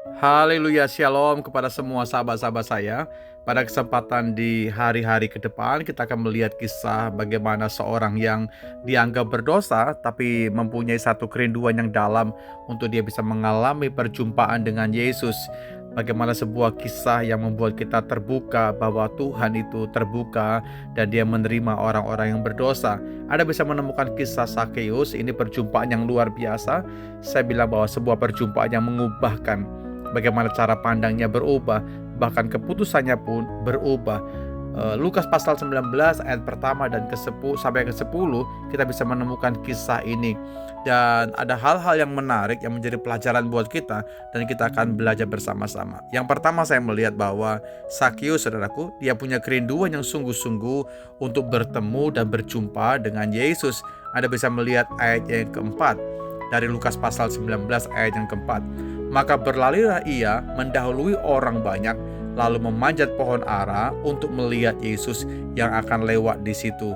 Haleluya, shalom kepada semua sahabat-sahabat saya. Pada kesempatan di hari-hari ke depan, kita akan melihat kisah bagaimana seorang yang dianggap berdosa, tapi mempunyai satu kerinduan yang dalam untuk dia bisa mengalami perjumpaan dengan Yesus. Bagaimana sebuah kisah yang membuat kita terbuka bahwa Tuhan itu terbuka dan dia menerima orang-orang yang berdosa. Anda bisa menemukan kisah Sakeus, ini perjumpaan yang luar biasa. Saya bilang bahwa sebuah perjumpaan yang mengubahkan bagaimana cara pandangnya berubah, bahkan keputusannya pun berubah. Lukas pasal 19 ayat pertama dan ke-10 sampai ke-10 kita bisa menemukan kisah ini. Dan ada hal-hal yang menarik yang menjadi pelajaran buat kita dan kita akan belajar bersama-sama. Yang pertama saya melihat bahwa Sakeus, saudaraku, dia punya kerinduan yang sungguh-sungguh untuk bertemu dan berjumpa dengan Yesus. Anda bisa melihat ayat yang keempat dari Lukas pasal 19 ayat yang keempat. Maka berlarilah ia mendahului orang banyak, lalu memanjat pohon ara untuk melihat Yesus yang akan lewat di situ.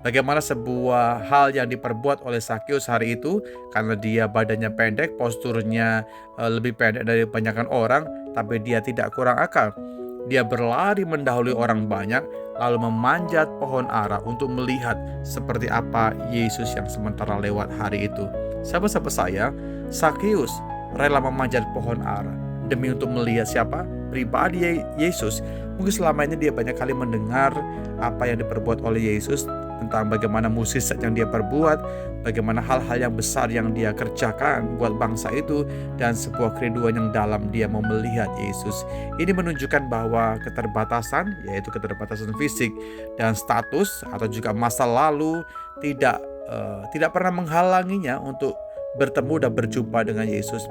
Bagaimana sebuah hal yang diperbuat oleh Sakeus hari itu, karena dia badannya pendek, posturnya lebih pendek dari kebanyakan orang, tapi dia tidak kurang akal. Dia berlari mendahului orang banyak, lalu memanjat pohon ara untuk melihat seperti apa Yesus yang sementara lewat hari itu. Sahabat-sahabat saya, Sakeus rela memanjat pohon ara demi untuk melihat siapa? Pribadi Yesus. Mungkin selama ini dia banyak kali mendengar apa yang diperbuat oleh Yesus, tentang bagaimana mukjizat yang dia perbuat, bagaimana hal-hal yang besar yang dia kerjakan buat bangsa itu, dan sebuah kerinduan yang dalam dia mau melihat Yesus. Ini menunjukkan bahwa keterbatasan, yaitu keterbatasan fisik dan status atau juga masa lalu tidak pernah menghalanginya untuk bertemu dan berjumpa dengan Yesus.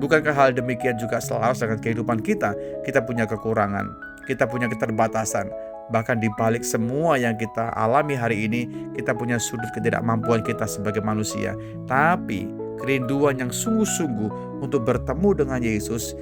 Bukankah hal demikian juga selaras dengan kehidupan kita? Kita punya kekurangan, kita punya keterbatasan. Bahkan di balik semua yang kita alami hari ini, kita punya sudut ketidakmampuan kita sebagai manusia. Tapi kerinduan yang sungguh-sungguh untuk bertemu dengan Yesus,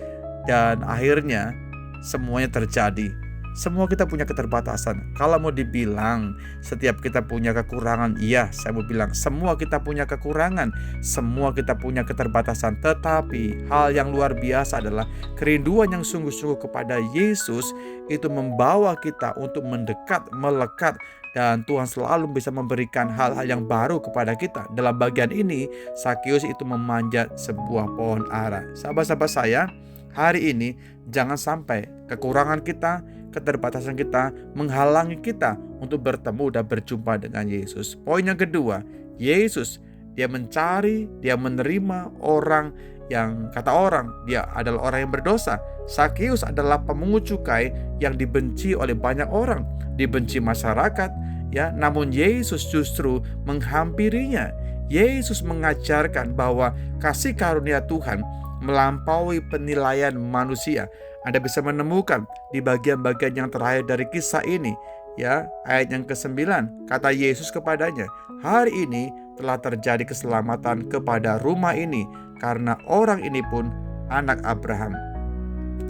dan akhirnya semuanya terjadi. Semua kita punya keterbatasan. Kalau mau dibilang setiap kita punya kekurangan, iya, saya mau bilang semua kita punya kekurangan, semua kita punya keterbatasan. Tetapi hal yang luar biasa adalah kerinduan yang sungguh-sungguh kepada Yesus itu membawa kita untuk mendekat, melekat, dan Tuhan selalu bisa memberikan hal-hal yang baru kepada kita. Dalam bagian ini, Sakeus itu memanjat sebuah pohon ara. Sahabat-sahabat saya, hari ini jangan sampai kekurangan kita, keterbatasan kita menghalangi kita untuk bertemu dan berjumpa dengan Yesus. Poin yang kedua, Yesus dia mencari, dia menerima orang yang kata orang dia adalah orang yang berdosa. Sakeus adalah pemungut cukai yang dibenci oleh banyak orang, dibenci masyarakat, ya, namun Yesus justru menghampirinya. Yesus mengajarkan bahwa kasih karunia Tuhan melampaui penilaian manusia. Anda bisa menemukan di bagian-bagian yang terakhir dari kisah ini, ya, ayat yang ke-9, kata Yesus kepadanya, hari ini telah terjadi keselamatan kepada rumah ini, karena orang ini pun anak Abraham.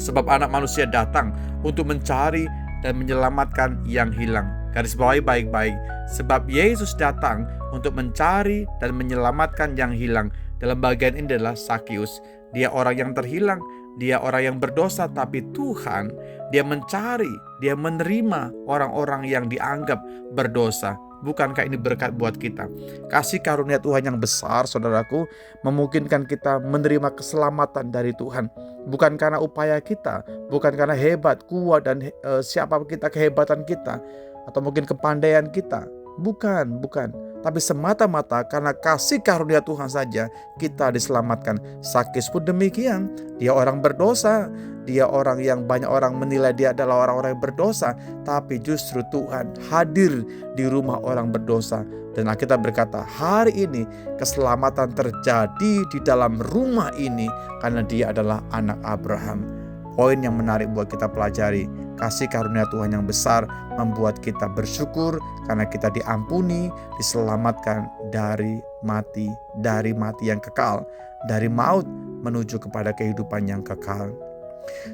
Sebab anak manusia datang untuk mencari dan menyelamatkan yang hilang. Garis bawahi baik-baik, sebab Yesus datang untuk mencari dan menyelamatkan yang hilang. Dalam bagian ini adalah Sakeus. Dia orang yang terhilang, dia orang yang berdosa, tapi Tuhan dia mencari, dia menerima orang-orang yang dianggap berdosa. Bukankah ini berkat buat kita? Kasih karunia Tuhan yang besar, saudaraku, memungkinkan kita menerima keselamatan dari Tuhan. Bukan karena upaya kita, bukan karena hebat, kuat, dan siapa kita, kehebatan kita, atau mungkin kepandaian kita. Bukan. Tapi semata-mata karena kasih karunia Tuhan saja kita diselamatkan. Sakeus pun demikian. Dia orang berdosa. Dia orang yang banyak orang menilai dia adalah orang-orang yang berdosa. Tapi justru Tuhan hadir di rumah orang berdosa. Dan Alkitab berkata, hari ini keselamatan terjadi di dalam rumah ini karena dia adalah anak Abraham. Poin yang menarik buat kita pelajari, kasih karunia Tuhan yang besar membuat kita bersyukur karena kita diampuni, diselamatkan dari mati yang kekal, dari maut menuju kepada kehidupan yang kekal.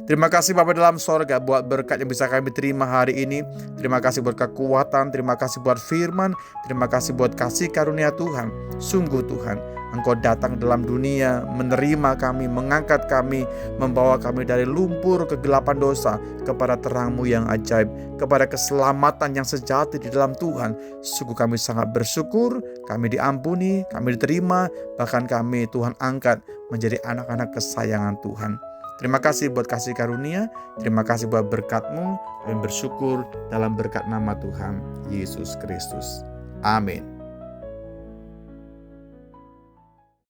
Terima kasih Bapa dalam sorga buat berkat yang bisa kami terima hari ini. Terima kasih buat kekuatan, terima kasih buat firman, terima kasih buat kasih karunia Tuhan. Sungguh Tuhan, Engkau datang dalam dunia, menerima kami, mengangkat kami, membawa kami dari lumpur kegelapan dosa kepada terang-Mu yang ajaib, kepada keselamatan yang sejati di dalam Tuhan. Sungguh kami sangat bersyukur, kami diampuni, kami diterima, bahkan kami Tuhan angkat menjadi anak-anak kesayangan Tuhan. Terima kasih buat kasih karunia, terima kasih buat berkat-Mu, kami bersyukur dalam berkat nama Tuhan Yesus Kristus. Amin.